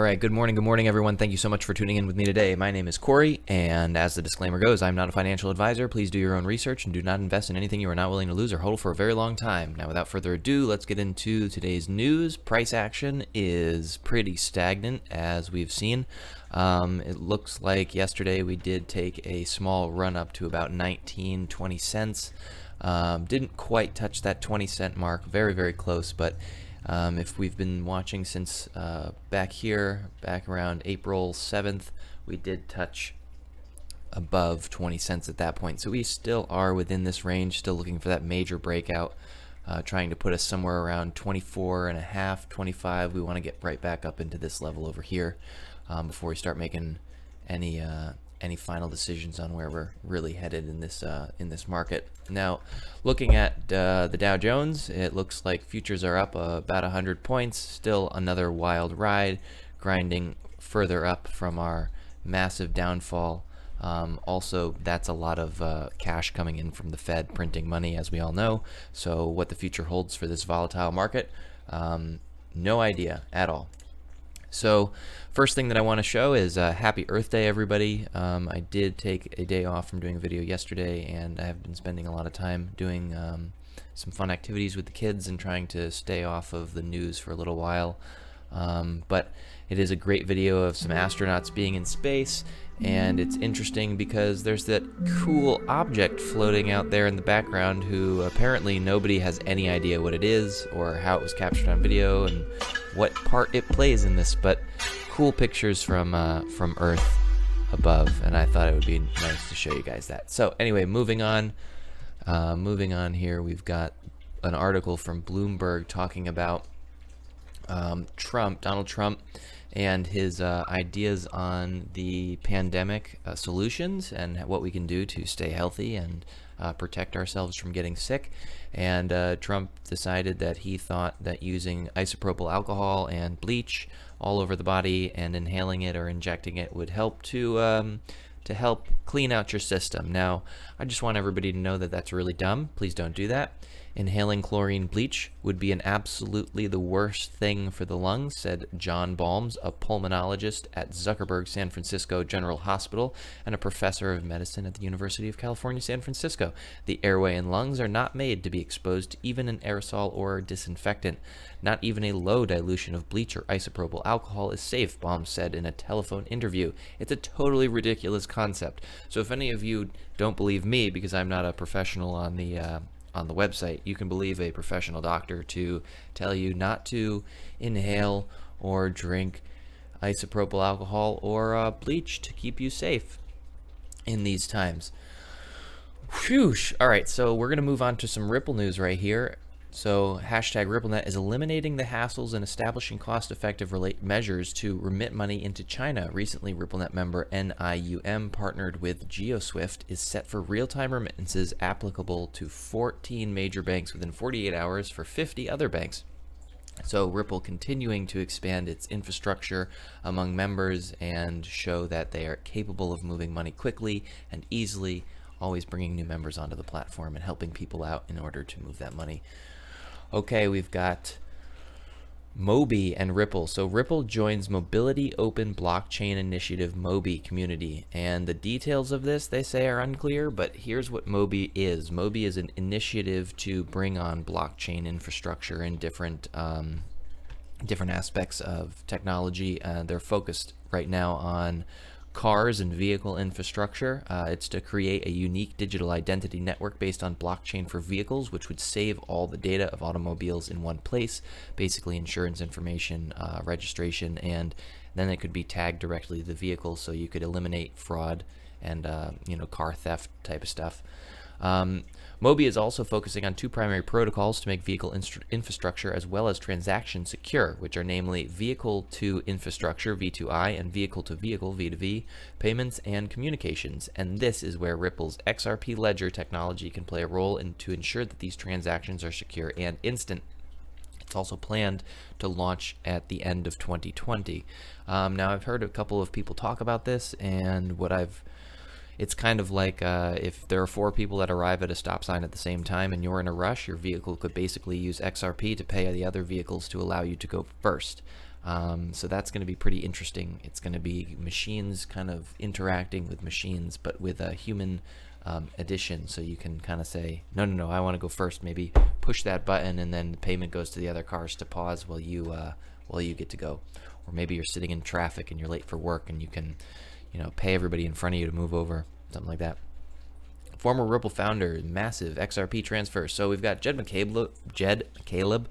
right, good morning everyone. Thank you so much for tuning in with me today. My name is Corey, and as the disclaimer goes, I'm not a financial advisor. Please do your own research and do not invest in anything you are not willing to lose or hold for a very long time. Now, without further ado, let's get into today's news. Price action is pretty stagnant, as we've seen. It looks like yesterday we did take a small run up to about 19-20 cents. Didn't quite touch that 20-cent mark, very close, but if we've been watching since back around April 7th, we did touch above 20 cents at that point. So we still are within this range, still looking for that major breakout, trying to put us somewhere around 24.5, 25. We want to get right back up into this level over here before we start making any final decisions on where we're really headed in this market. Now, looking at the Dow Jones, it looks like futures are up about 100 points. Still another wild ride, grinding further up from our massive downfall. Also, that's a lot of cash coming in from the Fed printing money, as we all know. So what the future holds for this volatile market, no idea at all. So first thing that I want to show is happy Earth Day, everybody. I did take a day off from doing a video yesterday, and I have been spending a lot of time doing some fun activities with the kids and trying to stay off of the news for a little while. But it is a great video of some astronauts being in space, and it's interesting because there's that cool object floating out there in the background who apparently nobody has any idea what it is or how it was captured on video and what part it plays in this, but cool pictures from Earth above, and I thought it would be nice to show you guys that. So anyway, moving on here, we've got an article from Bloomberg talking about Donald Trump, and his ideas on the pandemic solutions and what we can do to stay healthy and protect ourselves from getting sick. And Trump decided that he thought that using isopropyl alcohol and bleach all over the body and inhaling it or injecting it would help to help clean out your system. Now, I just want everybody to know that that's really dumb. Please don't do that. Inhaling chlorine bleach would be absolutely the worst thing for the lungs, said John Balmes, a pulmonologist at Zuckerberg San Francisco General Hospital and a professor of medicine at the University of California, San Francisco. The airway and lungs are not made to be exposed to even an aerosol or disinfectant. Not even a low dilution of bleach or isopropyl alcohol is safe, Balmes said in a telephone interview. It's a totally ridiculous concept. So if any of you don't believe me, because I'm not a professional on the website, you can believe a professional doctor to tell you not to inhale or drink isopropyl alcohol or bleach to keep you safe in these times. Whew. All right, so we're going to move on to some Ripple news right here. So hashtag RippleNet is eliminating the hassles and establishing cost-effective measures to remit money into China. Recently, RippleNet member NIUM partnered with GeoSwift is set for real-time remittances applicable to 14 major banks within 48 hours for 50 other banks. So Ripple continuing to expand its infrastructure among members and show that they are capable of moving money quickly and easily, always bringing new members onto the platform and helping people out in order to move that money. Okay, we've got Moby and Ripples. So Ripple joins Mobility Open Blockchain Initiative Moby community. And the details of this, they say, are unclear, but here's what Moby is. Moby is an initiative to bring on blockchain infrastructure in different aspects of technology. They're focused right now on cars and vehicle infrastructure. It's to create a unique digital identity network based on blockchain for vehicles, which would save all the data of automobiles in one place, basically insurance information, registration, and then it could be tagged directly to the vehicle, so you could eliminate fraud and car theft type of stuff. Moby is also focusing on two primary protocols to make vehicle infrastructure as well as transaction secure, which are namely vehicle-to-infrastructure, V2I, and vehicle-to-vehicle, V2V, payments and communications. And this is where Ripple's XRP Ledger technology can play a role to ensure that these transactions are secure and instant. It's also planned to launch at the end of 2020. Now, I've heard a couple of people talk about this, and it's kind of like if there are 4 people that arrive at a stop sign at the same time and you're in a rush, your vehicle could basically use XRP to pay the other vehicles to allow you to go first. So that's going to be pretty interesting. It's going to be machines kind of interacting with machines, but with a human addition. So you can kind of say, no, I want to go first. Maybe push that button, and then the payment goes to the other cars to pause while you get to go. Or maybe you're sitting in traffic and you're late for work, and you can, pay everybody in front of you to move over, something like that. Former Ripple founder, massive XRP transfer. So we've got Jed McCaleb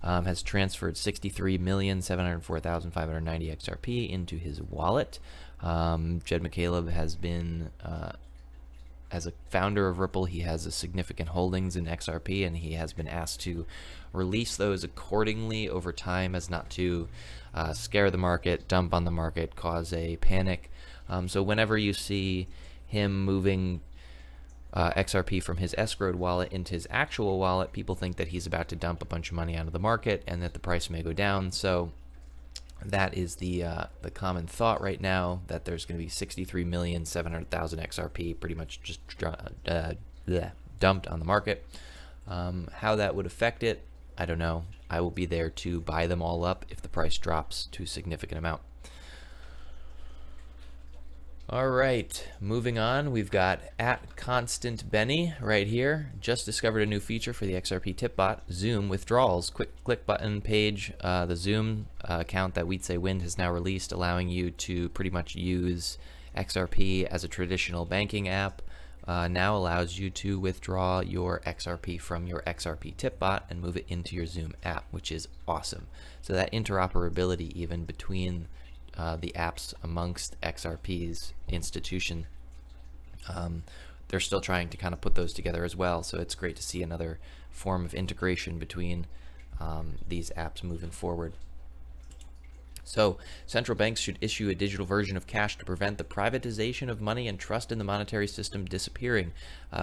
has transferred 63,704,590 XRP into his wallet. Jed McCaleb has been, as a founder of Ripple, he has a significant holdings in XRP, and he has been asked to release those accordingly over time as not to scare the market, dump on the market, cause a panic. So whenever you see him moving XRP from his escrowed wallet into his actual wallet, people think that he's about to dump a bunch of money out of the market and that the price may go down. So that is the common thought right now, that there's going to be 63,700,000 XRP pretty much just dumped on the market. How that would affect it, I don't know. I will be there to buy them all up if the price drops to a significant amount. All right, moving on, we've got @ConstantBenny right here. Just discovered a new feature for the XRP tip bot, Zoom Withdrawals. Quick click button page. The Zoom account that We'd Say Wind has now released, allowing you to pretty much use XRP as a traditional banking app. Now allows you to withdraw your XRP from your XRP tip bot and move it into your Zoom app, which is awesome. So that interoperability even between the apps amongst XRP's institution, they're still trying to kind of put those together as well. So it's great to see another form of integration between these apps moving forward. So central banks should issue a digital version of cash to prevent the privatization of money and trust in the monetary system disappearing.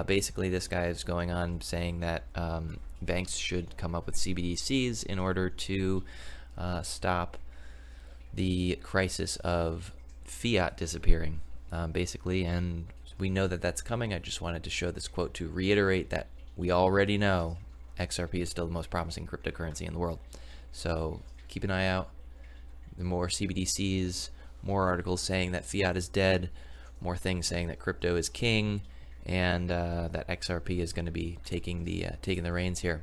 Basically, this guy is going on saying that banks should come up with CBDCs in order to stop the crisis of fiat disappearing, basically, and we know that that's coming. I just wanted to show this quote to reiterate that we already know XRP is still the most promising cryptocurrency in the world. So keep an eye out. The more CBDCs, more articles saying that fiat is dead, more things saying that crypto is king, and that XRP is going to be taking the reins here.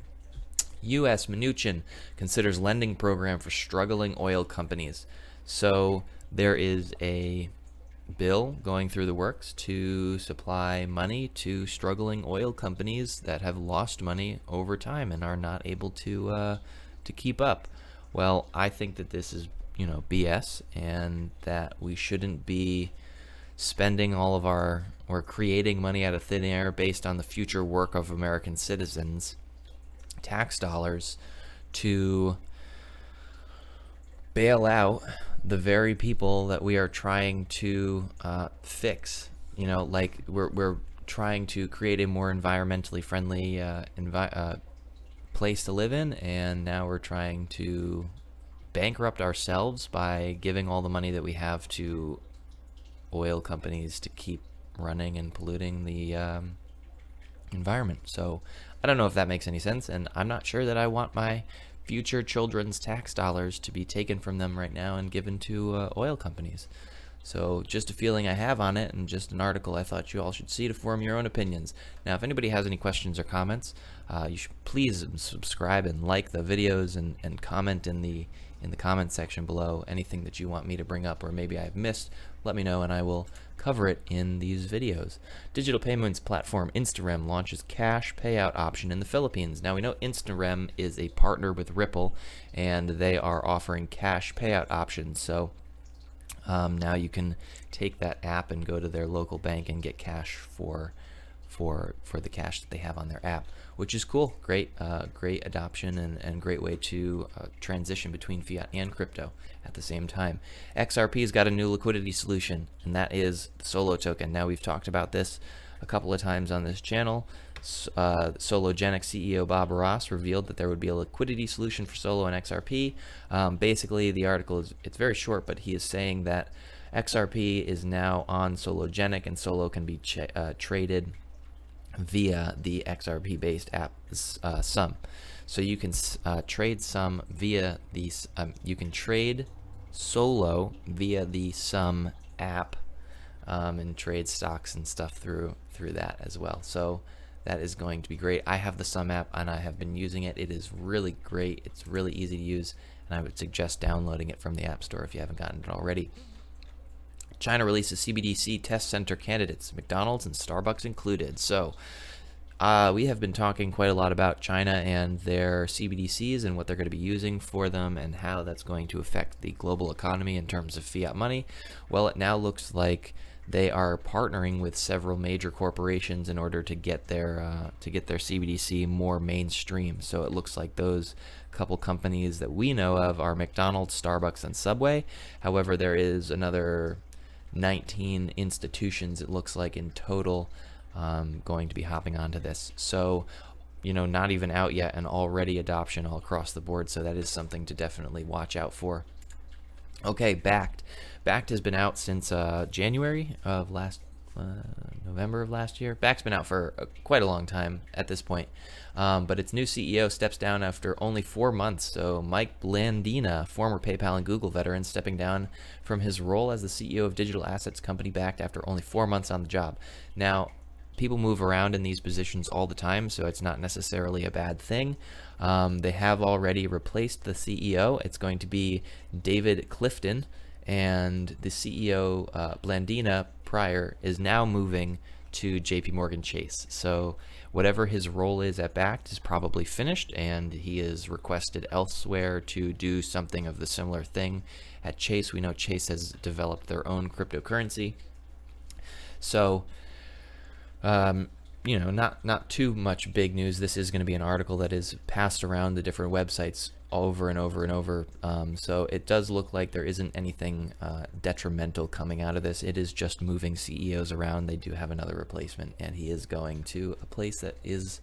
U.S. Mnuchin considers lending program for struggling oil companies. So there is a bill going through the works to supply money to struggling oil companies that have lost money over time and are not able to keep up. Well, I think that this is BS, and that we shouldn't be spending all of or creating money out of thin air based on the future work of American citizens, tax dollars, to bail out the very people that we are trying to fix. Like we're trying to create a more environmentally friendly place to live in, and now we're trying to bankrupt ourselves by giving all the money that we have to oil companies to keep running and polluting the environment. So I don't know if that makes any sense, and I'm not sure that I want my future children's tax dollars to be taken from them right now and given to oil companies. So just a feeling I have on it, and just an article I thought you all should see to form your own opinions. Now, if anybody has any questions or comments, you should please subscribe and like the videos, and comment in the comment section below anything that you want me to bring up or maybe I've missed. Let me know and I will cover it in these videos. Digital payments platform InstaRem launches cash payout option in the Philippines. Now we know InstaRem is a partner with Ripple, and they are offering cash payout options. So now you can take that app and go to their local bank and get cash for the cash that they have on their app, which is cool. Great adoption, and great way to transition between fiat and crypto at the same time. XRP's got a new liquidity solution, and that is the Solo token. Now, we've talked about this a couple of times on this channel. Sologenic CEO Bob Ross revealed that there would be a liquidity solution for Solo and XRP. Basically, the article it's very short, but he is saying that XRP is now on Sologenic, and Solo can be traded via the XRP-based app Sum. So you can trade some via these. You can trade solo via the Sum app, and trade stocks and stuff through that as well. So that is going to be great. I have the Sum app and I have been using it. It is really great. It's really easy to use, and I would suggest downloading it from the App Store if you haven't gotten it already. China releases CBDC test center candidates, McDonald's and Starbucks included. So we have been talking quite a lot about China and their CBDCs and what they're going to be using for them and how that's going to affect the global economy in terms of fiat money. Well, it now looks like they are partnering with several major corporations in order to get their CBDC more mainstream. So it looks like those couple companies that we know of are McDonald's, Starbucks, and Subway. However, there is another 19 institutions, it looks like, in total going to be hopping onto this. So, not even out yet, and already adoption all across the board. So that is something to definitely watch out for. Okay, Backed. Backed has been out since January of November of last year. Backed's been out for quite a long time at this point. But its new CEO steps down after only 4 months. So Mike Blandina, former PayPal and Google veteran, stepping down from his role as the CEO of digital assets company Backed after only 4 months on the job. Now, people move around in these positions all the time, so it's not necessarily a bad thing. They have already replaced the CEO. It's going to be David Clifton, and the CEO, Blandina, prior, is now moving to JP Morgan Chase. So whatever his role is at Backed is probably finished, and he is requested elsewhere to do something of the similar thing. At Chase, we know Chase has developed their own cryptocurrency. So not too much big news. This is going to be an article that is passed around the different websites over and over and over. So it does look like there isn't anything detrimental coming out of this. It is just moving CEOs around. They do have another replacement, and he is going to a place that is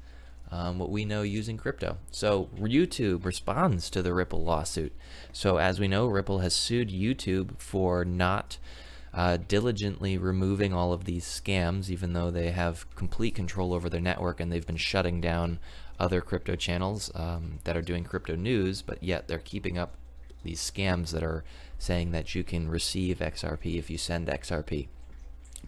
what we know using crypto. So YouTube responds to the Ripple lawsuit. So as we know, Ripple has sued YouTube for not diligently removing all of these scams, even though they have complete control over their network, and they've been shutting down other crypto channels that are doing crypto news, but yet they're keeping up these scams that are saying that you can receive XRP if you send XRP.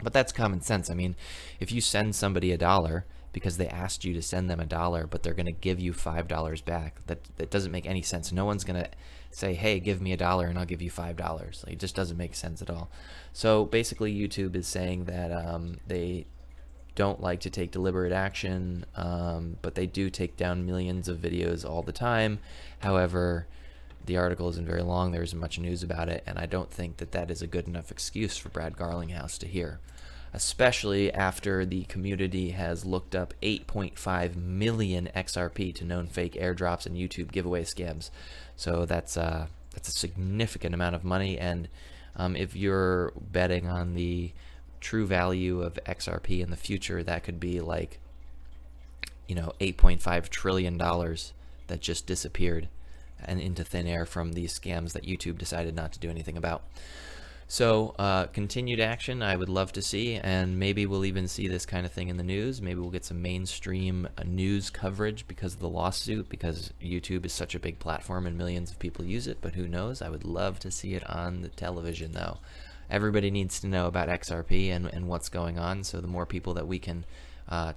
But that's common sense. I mean, if you send somebody $1 because they asked you to send them $1, but they're going to give you $5 back, that doesn't make any sense. No one's going to say, hey, give me $1 and I'll give you $5. Like, it just doesn't make sense at all. So basically YouTube is saying that they don't like to take deliberate action, but they do take down millions of videos all the time. However, the article isn't very long. There isn't much news about it, and I don't think that is a good enough excuse for Brad Garlinghouse to hear, especially after the community has looked up 8.5 million XRP to known fake airdrops and YouTube giveaway scams. So that's a significant amount of money, and if you're betting on the true value of XRP in the future, that could be like, $8.5 trillion that just disappeared and into thin air from these scams that YouTube decided not to do anything about. So continued action I would love to see, and maybe we'll even see this kind of thing in the news. Maybe we'll get some mainstream news coverage because of the lawsuit, because YouTube is such a big platform and millions of people use it, but who knows? I would love to see it on the television, though. Everybody needs to know about XRP and what's going on, so the more people that we can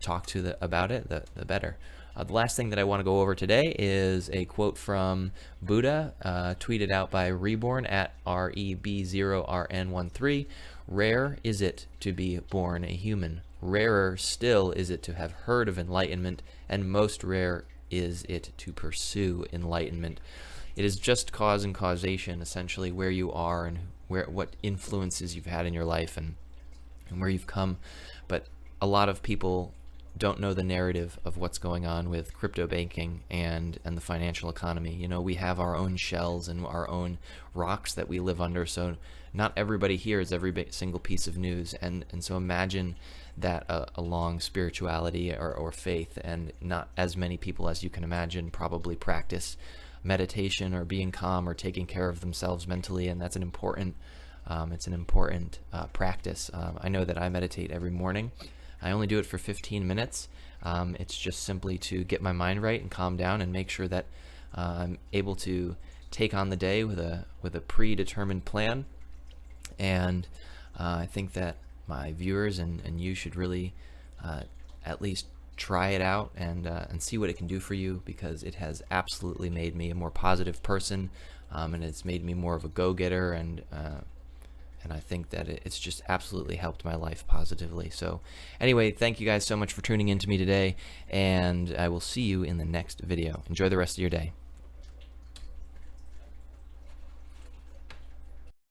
talk to about it, the better. The last thing that I want to go over today is a quote from Buddha, tweeted out by Reborn at REB0RN13. Rare is it to be born a human. Rarer still is it to have heard of enlightenment, and most rare is it to pursue enlightenment. It is just cause and causation, essentially, where you are and what influences you've had in your life and where you've come. But a lot of people don't know the narrative of what's going on with crypto banking and the financial economy. We have our own shells and our own rocks that we live under, so not everybody hears every single piece of news, and so imagine that along spirituality or faith, and not as many people as you can imagine probably practice meditation or being calm or taking care of themselves mentally, and that's an important practice. I know that I meditate every morning. I only do it for 15 minutes. It's just simply to get my mind right and calm down and make sure that I'm able to take on the day with a predetermined plan. And I think that my viewers and you should really at least try it out and see what it can do for you, because it has absolutely made me a more positive person, and it's made me more of a go-getter, and I think that it's just absolutely helped my life positively. So anyway, thank you guys so much for tuning in to me today, and I will see you in the next video. Enjoy the rest of your day.